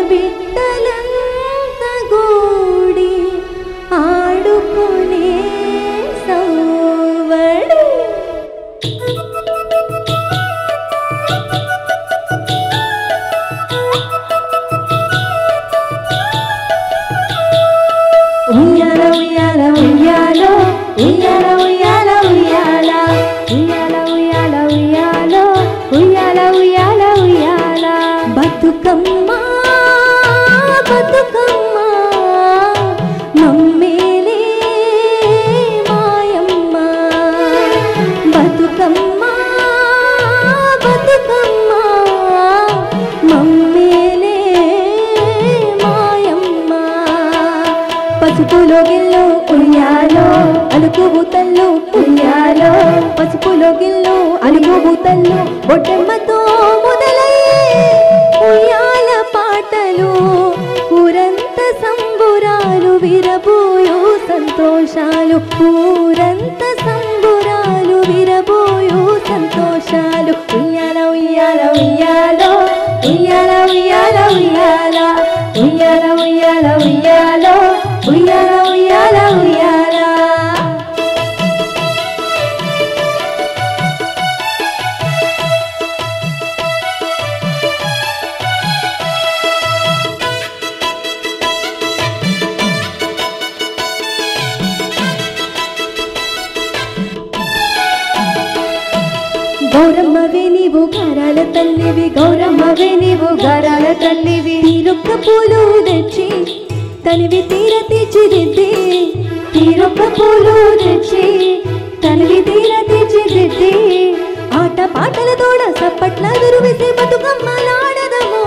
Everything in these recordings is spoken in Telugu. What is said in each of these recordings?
బిడ్డలంతా గూడి ఆడుకునే సౌవడి ఉయ్యాల ఉయ్యాల ఉయ్యాలో ఉయ్యాల ఉయ్యాల ఉయ్యాల ఉయ్యాల ఉయ్యాల ఉయ్యాలో ఉయ్యాల ఉయ్యాల ఉయ్యాల బతుకమ్మ బతుకమ్మ మమ్మేలే మాయమ్మ బతుకమ్మ బతుకమ్మ మమ్మేలే మాయమ్మ పసుపులో గిల్లు ఉయ్యాలో అలుకు బూతల్లో ఉయ్యాలో పసుపులో గిల్లు అలుకు బూతల్లో బొట్టెమ్మతో మొదలయ్యే ఉయ్యాల పాటలు ఊరంత సంబురాలు విరబోయో సంతోషాలు ఊరంత సంబురాలు విరబోయో సంతోషాలు ఉయ్యాల ఉయ్యాల ఉయ్యాలో ఉయ్యాల ఉయ్యాల ఉయ్యాల ఉయ్యాల ఉయ్యాల ఉయ్యాలో ఉయ్యాల ఉయ్యాల ఉయ్యాల గౌరమ్మవే నీవు గారాల తల్లివి గౌరమ్మవే నీవు గారాల తల్లివి తీరొక్క పూలు తెచ్చి తనివి తీర తీర్చిదిద్ది తీరొక్క పూలు తెచ్చి తనివి తీర తీర్చిదిద్ది ఆట పాటల తోడ సప్పట్ల దురువిసి బతుకమ్మలాడదము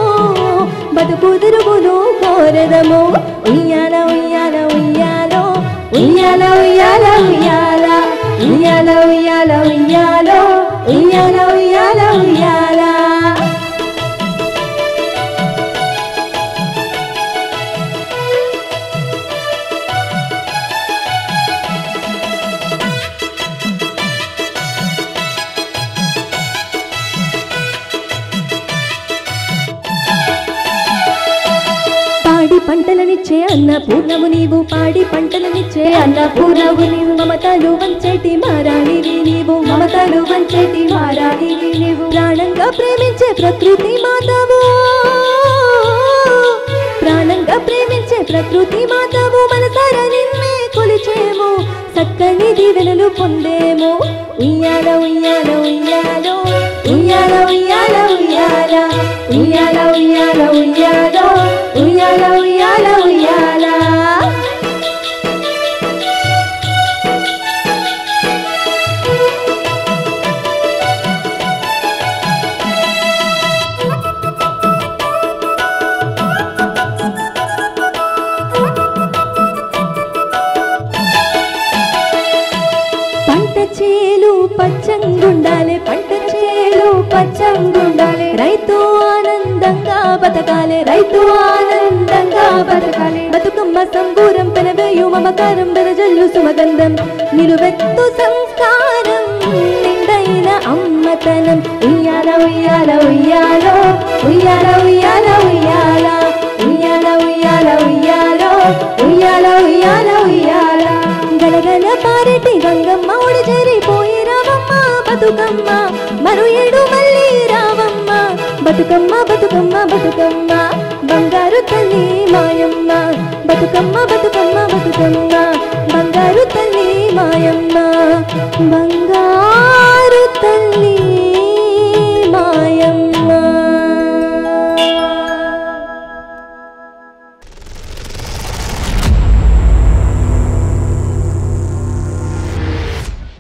బతుకు తిరుగులు కోరదము ఉయ్యాల ఉయ్యాల ఉయ్యాలో ఉయ్యాల ఉయ్యాల ఉయ్యాల ఉయ్యాల ఉయ్యాల ఉయ్యాలో ఉయ్యాల ఉయ్యాల ఉయ్యాల పాడి పంటలనిచ్చే అన్నపూర్ణము నీవు పాడి పంటలనిచ్చే అన్నపూర్ణము నీవు మమతలు వంచేటి మారాణివి నీవు మమతలు వంచేటి మారాణివి నీవు ప్రాణంగా ప్రేమించే ప్రకృతి మాతవు ప్రాణంగా ప్రేమించే ప్రకృతి మాతవు మనసారా నిన్నే కొలిచేము చక్కని దీవెనలు పొందేము ఉయ్యాల ఉయ్యాల ఉయ్యాలో ఉయ్యాల ఉయ్యాల ఉయ్యాల ఉయ్యాల ఉయ్యాల ఉయ్యాలో ఉయ్యాల ఉయ్యాల ఉయ్యాల పంట చేలు పచ్చంగుండాలి పంట చేలు పచ్చంగుండాలి రైతు ఆనందంగా బతకాలి రైతు ఆనందంగా బతకాలి బతుకమ్మ సంబూరం పెనవేయు మమకారం బెరజల్లు సుమగంధం నిలువెత్తు సంస్కారం నిండైన అమ్మతనం ఉయ్యాల ఉయ్యాల ఉయ్యాలో ఉయ్యాల ఉయ్యాల ఉయ్యాల ఉయ్యాల ఉయ్యాల ఉయ్యాలో ఉయ్యాల ఉయ్యాల ఉయ్యాల గలగల పారెటి గంగమ్మ ఉడి జరిపోయి రావమ్మ బతుకమ్మ మరు ఏడు మళ్ళీ రావమ్మ బతుకమ్మ బతుకమ్మ బతుకమ్మ బంగారు తల్లి మాయమ్మ బతుకమ్మ బతుకమ్మ బతుకమ్మ బంగారు తల్లి మాయమ్మ